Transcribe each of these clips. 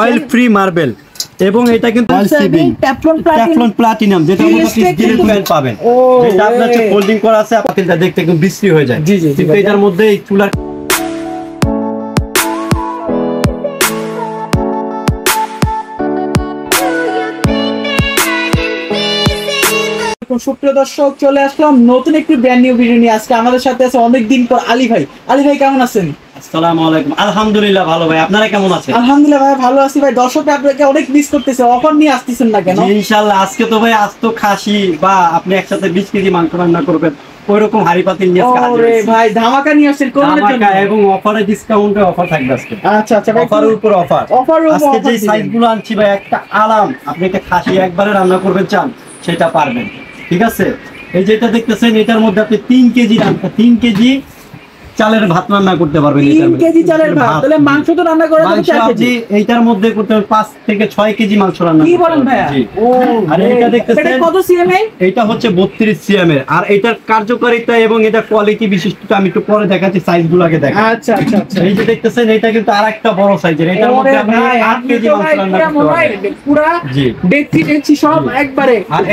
Oil free marble এবং এটা কিন্তু ট্যাফলন প্লাটিনাম যেটা মধ্যে আপনি স্টিলের প্যান পাবেন। এটা আপনার যে ফোল্ডিং করা আছে পাতিলটা দেখতে একদম বিশ্রী হয়ে যায়। কিন্তু এটার মধ্যে এই চুলার সুপ্রিয় দর্শক, চলে আসলাম নতুন একটি ব্র্যান্ড নিউ ভিডিও নিয়ে। আজকে আমাদের সাথে আছে অনেকদিন পর আলী ভাই। আলী ভাই কেমন আছেন? আসসালামু আলাইকুম। আলহামদুলিল্লাহ ভালো ভাই, আপনারা কেমন আছেন? আলহামদুলিল্লাহ ভাই ভালো আছি ভাই। দর্শক আপনাকে অনেক মিস করতেছে, অফার নিয়ে আসতেছেন না কেন? ইনশাআল্লাহ আজকে তো ভাই আস্ত খাসি বা আপনি একসাথে 20 কেজি মাংস রান্না করবেন ওইরকম হাড়ি পাতিল নিয়ে আজকে হাজির হয়েছি। ভাই ধামাকা নিয়ে আসছেন কোরবানির জন্য এবং অফারে ডিসকাউন্টে অফার থাকবে আজকে। আচ্ছা আচ্ছা ভাই, অফারের উপর অফার। আজকে যে সাইজগুলো আনছি ভাই একটা আরাম, আপনি একটা খাসি একবারে রান্না করবেন চান সেটা পারবেন। ঠিক আছে, এই যেটা দেখতেছেন এটার মধ্যে আপনি 3 কেজি চালের ভাত রান্না করতে পারবেন। 3 কেজি চালের ভাত, তাহলে মাংস তো রান্না করা যাবে 4 কেজি। এইটার মধ্যে করতে পারবেন 5 থেকে 6 কেজি মাংস রান্না। কি বলেন ভাইয়া? ও আর এটা দেখতেছেন এটা কত সিএম এর? এটা হচ্ছে 32 সিএম এর। আর এটার কার্যকারিতা এবং এটা কোয়ালিটি বিশিষ্টতা আমি একটু পরে দেখাচ্ছি, সাইজগুলো আগে দেখেন। আচ্ছা আচ্ছা আচ্ছা, এই যে দেখতেছেন এটা কিন্তু আরেকটা বড় সাইজের। এটার মধ্যে আপনি 8 কেজি মাংস রান্না করতে পারবেন। পুরো দেখছি সব একবারে। আর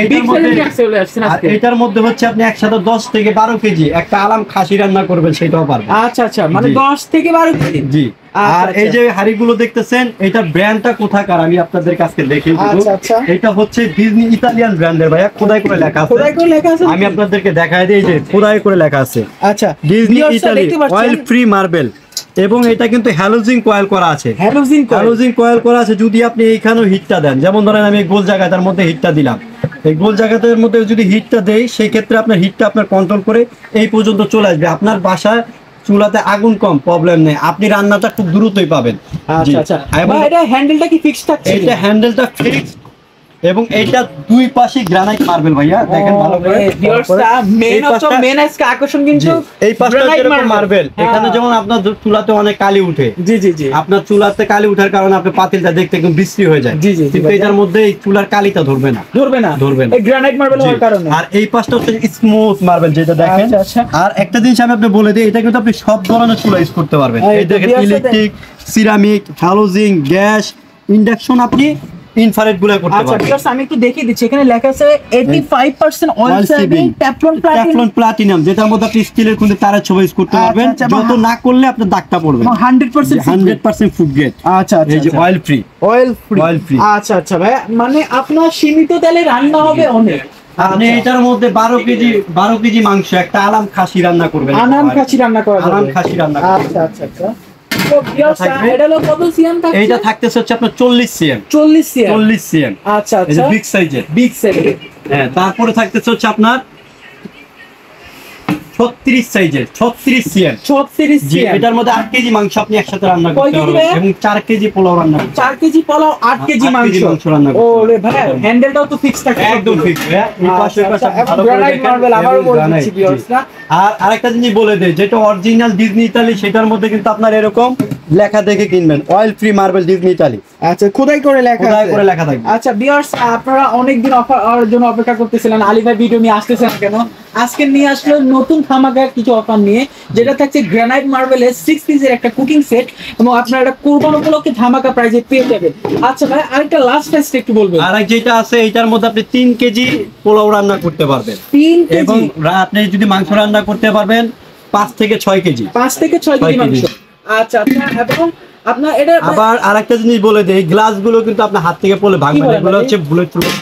এটার মধ্যে হচ্ছে আপনি একসাথে 10 থেকে 12 কেজি একটা আলাম খাসি রান্না করবেন সেটাও পারবেন। আচ্ছা আচ্ছা, মানে 10 থেকে 12 কেজি। জি। আর এই যে হাড়িগুলো দেখতেছেন এটা ব্র্যান্ডটা কোথাকার আমি আপনাদের কাছে দেখিয়ে দেব। এটা হচ্ছে ডিজনি ইতালিয়ান ব্র্যান্ডের ভাইয়া, খোদাই করে লেখা আছে। আমি আপনাদেরকে দেখাই দিই, যে খোদাই করে লেখা আছে। আচ্ছা, Disney Italy oil free marble এবং এটা কিন্তু হ্যালোজিন কয়েল করা আছে। হ্যালোজিন কয়েল করা আছে। যদি আপনি এইখানেও হিটটা দেন, যেমন ধরেন আমি গোল জায়গাটার মধ্যে হিটটা দিলাম, এই গোল জায়গাটার মধ্যে যদি হিটটা দেই সেই ক্ষেত্রে আপনার হিটটা আপনার কন্ট্রোল করে এই পর্যন্ত চলে আসবে। আপনার বাসায় চুলাতে আগুন কম, প্রবলেম নেই, আপনি রান্নাটা খুব দ্রুতই পাবেন। আচ্ছা আচ্ছা, এটা হ্যান্ডেলটা কি ফিক্সড থাকছে? এটা হ্যান্ডেলটা ফিক্সড এবং এটা দুই পাশে গ্রানাইট মার্বেল ভাইয়া, দেখেন ভালো করে। মেন আজকে আকর্ষণ কিন্তু এই পাশটা যেরকম মার্বেল, এখানে যেমন আপনার চুলাতে অনেক কালি উঠে। জি জি জি, আপনার চুলাতে কালি ওঠার কারণে আপনার পাতিলটা দেখতে একদম বিশ্রী হয়ে যায়। জি জি, কিন্তু এটার মধ্যে এই চুলার কালিটা ধরবে না। এই গ্রানাইট মার্বেল হওয়ার কারণে। আর এই পাশটা হচ্ছে স্মুথ মার্বেল যেটা দেখেন। আর একটা জিনিস আমি আপনাকে বলে দিই, এটা কিন্তু আপনি সব ধরনের চুলা ইউজ করতে পারবেন। এই দেখেন electric, ceramic, halogen, gas, induction, আপনি ইনফ্রারেড গুলো করতে পারবেন। আচ্ছা ভিউয়ার্স, আমি একটু দেখিয়ে দিচ্ছি। এখানে লেখা আছে 85% অয়েল সেভিং ট্যাফলন প্লাটিনাম, যেটার মধ্যে আপনি স্টিলের কিন্তু তারের ছবি ইউজ করতে পারবেন। যত না করলে আপনার দাগটা পড়বে। 100% ফুড গ্রেড। আচ্ছা আচ্ছা, এই যে অয়েল ফ্রি। আচ্ছা আচ্ছা ভাই, মানে আপনার সীমিত তেলে রান্না হবে অনেক। আপনি এটার মধ্যে 12 কেজি মাংস একটা আলাম খাসি রান্না করবেন। আলাম খাসি রান্না করা যাবে। আলাম খাসি রান্না। আচ্ছা আচ্ছা আচ্ছা, এটা থাকতেছে হচ্ছে আপনার 40 সিএম। আচ্ছা আচ্ছা, বিগ সাইজের। হ্যাঁ, তারপরে থাকতেছে হচ্ছে আপনার 36 সাইজের, 36 সিএম। এটার মধ্যে 8 কেজি মাংস আপনি একসাথে রান্না করতে পারবেন এবং 4 কেজি পোলাও রান্না করতে পারবেন। 4 কেজি পোলাও, 8 কেজি মাংস রান্না করতে পারবেন। ওরে ভাই, হ্যান্ডেলটাও তো ফিক্স থাকে, একদম ফিক্স ভাই। এই পাশে ভালো করে দেখেন। আবারও বলছি ভিউয়ার্সরা, আর আরেকটা জিনিস বলে দেই, যেটা অরিজিনাল ডিজনি ইতালি সেটার মধ্যে কিন্তু আপনার এরকম লেখা দেখে কিনবেন, oil free marble Disney Italy. আচ্ছা, খোদাই করে লেখা থাকবে। আচ্ছা ভিউয়ার্স, আপনারা অনেকদিন অফার জন্য অপেক্ষা করতেছিলেন, আলী ভাই ভিডিও নিয়ে আসতেছেন কেন? আজকে নিয়ে আসলো নতুন ধামাকা কিছু অফার নিয়ে, যেটা থাকছে গ্রানাইট মার্বেলের 6 পিসের একটা কুকিং সেট এবং আপনারা এটা কোরবানি উপলক্ষে ধামাকা প্রাইজে পেয়ে যাবেন। আচ্ছা ভাই, আরেকটা লাস্ট প্রাইসটা একটু বলবেন। আরেক যেটা আছে এটার মধ্যে আপনি 3 কেজি পোলাও রান্না করতে পারবেন। 3 কেজি, এবং আপনি যদি মাংস রান্না করতে পারবেন 5 থেকে 6 কেজি। 5 থেকে 6 কেজি মাংস। আচ্ছা আচ্ছা, এবং আপনার এটা আবার আরেকটা জিনিস বলে দেই, গ্লাসগুলো কিন্তু আপনার হাত থেকে পড়লে ভাঙবে না, এগুলো হচ্ছে বুলেট প্রুফ।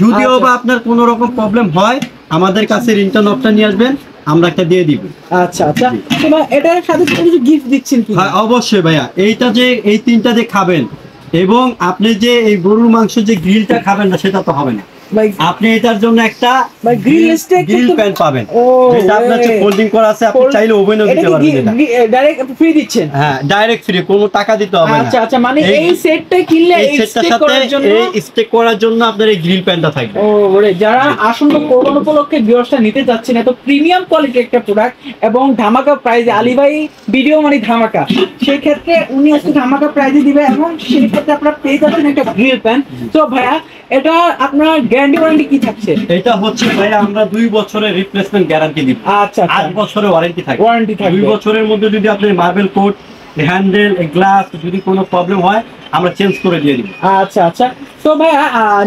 যদিও বা আপনার কোন রকম প্রবলেম হয় আমাদের কাছে রিটার্ন অপশন নিয়ে আসবেন, আমরা একটা দিয়ে দিব। আচ্ছা আচ্ছা, এটার সাথে কিছু গিফট দিচ্ছেন কি? হ্যাঁ অবশ্যই ভাইয়া, এইটা যে এই 3টা যে খাবেন এবং আপনি যে এই গরুর মাংস যে গ্রিলটা খাবেন না সেটা তো হবে না, আপনি এটার জন্য একটা গ্রিল প্যান পাবেন। এটা আপনার যে ফোল্ডিং করা আছে, আপনি চাইলে ওভেনও দিতে পারবেন। এটা ডাইরেক্ট ফ্রি দিচ্ছেন? হ্যাঁ ডাইরেক্ট ফ্রি, কোনো টাকা দিতে হবে না। আচ্ছা আচ্ছা, মানে এই সেটটা কিনলে এই সেটটার সাথে এই স্টেক করার জন্য আপনার এই গ্রিল প্যানটা থাকবে। ওরে, যারা আসন্ন কোরবানি উপলক্ষে ভিউয়ার্সটা নিতে যাচ্ছেন, এত প্রিমিয়াম কোয়ালিটির একটা প্রোডাক্ট এবং ধামাকা প্রাইজে, আলী ভাই ভিডিও মানে ধামাকা, সেই ক্ষেত্রে উনি আজকে ধামাকা প্রাইজে দিবে এবং সেই ক্ষেত্রে আপনারা পেয়ে যাচ্ছেন একটা গ্রিল প্যান। তো ভাইয়া, এটা আপনার গ্যারান্টি ওয়ারেন্টি কি থাকছে? এটা হচ্ছে ভাই আমরা 2 বছরের রিপ্লেসমেন্ট গ্যারান্টি দিব। আচ্ছা, 8 বছরের ওয়ারেন্টি থাকবে। 2 বছরের মধ্যে যদি আপনি মার্বেল কোট হ্যান্ডেল, গ্লাস যদি কোনো প্রবলেম হয় আমরা চেঞ্জ করে দিয়ে দিব। আচ্ছা আচ্ছা, তো ভাইয়া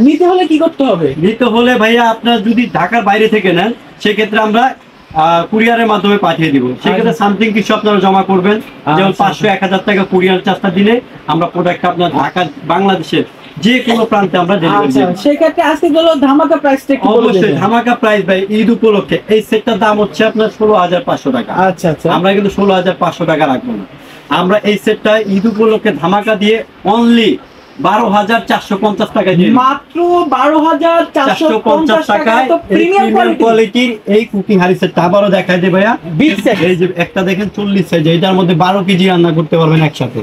নিতে হলে কি করতে হবে? নিতে হলে ভাইয়া আপনার যদি ঢাকার বাইরে থেকে নেন সেক্ষেত্রে আমরা কুরিয়ারের মাধ্যমে পাঠিয়ে দিব। সেক্ষেত্রে সামথিং কিছু আপনারা জমা করবেন, যেমন 500-1000 টাকা কুরিয়ার চার্জটা দিলে আমরা প্রোডাক্টটা আপনার ঢাকা বাংলাদেশের যে কোনো প্রান্তে আমরা ডেলিভারি দেব। সেই ক্ষেত্রে আজকে হলো ধামাকা প্রাইসটা একটু বলে অবশ্যই দেবেন। ধামাকা প্রাইস ভাই, ঈদ উপলক্ষে এই সেটটার দাম হচ্ছে আপনার 16500 টাকা। আচ্ছা আচ্ছা, আমরা কিন্তু 16500 টাকা রাখবো না, আমরা এই সেটটা ঈদ উপলক্ষে ধামাকা দিয়ে অনলি 12450 টাকা দিয়ে মাত্র 12450 টাকায় তো প্রিমিয়াম কোয়ালিটির এই কুকিং হাঁড়ি সেটটা আবারও দেখাই দে ভাইয়া। বিগ সাইজ, এই যে একটা দেখেন 40 সাইজ, এটার মধ্যে 12 কেজি রান্না করতে পারবেন একসাথে।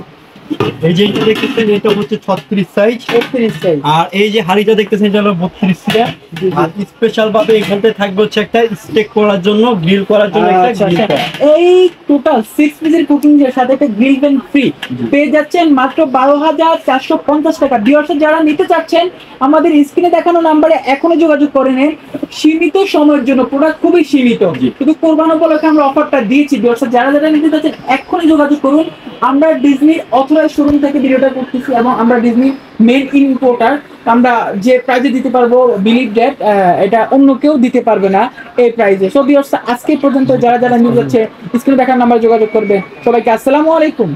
এই যে এটা দেখতেছেন এটা হচ্ছে 36 সাইজ, 36 সাইজ। আর এই যে হাঁড়িটা দেখতেছেন এটা হলো 32 সিটা। আর স্পেশাল ভাবে এখানটায় থাকবে হচ্ছে একটা স্টেক করার জন্য, গ্রিল করার জন্য একটা গ্রিল প্যান। এই টোটাল 6 পিসের কুকিং এর সাথে একটা গ্রিল প্যান ফ্রি পেয়ে যাচ্ছেন মাত্র 12450 টাকা। ভিউয়ার্স যারা নিতে চাচ্ছেন আমাদের স্ক্রিনে দেখানো নম্বরে এখনো যোগাযোগ করে নেন। সীমিত সময়ের জন্য, প্রোডাক্ট খুবই সীমিত, কিন্তু কোরবানি উপলক্ষে আমরা অফারটা দিয়েছি। ভিউয়ার্স যারা যারা নিতে চাচ্ছেন এখনই যোগাযোগ করুন। আমরা ডিজনির অথরাইজড শোরুম থেকে ভিডিওটা করতেছি এবং আমরা ডিজনি মেন ইম্পোর্টার। আমরা যে প্রাইজে দিতে পারবো বিলিভ দ্যাট এটা অন্য কেউ দিতে পারবে না এই প্রাইজে। সো ভিউয়ার্স আজকে পর্যন্ত যারা যারা নিয়ে যাচ্ছে স্ক্রিনে দেখার নাম্বার যোগাযোগ করবে। সবাইকে আসসালামু আলাইকুম।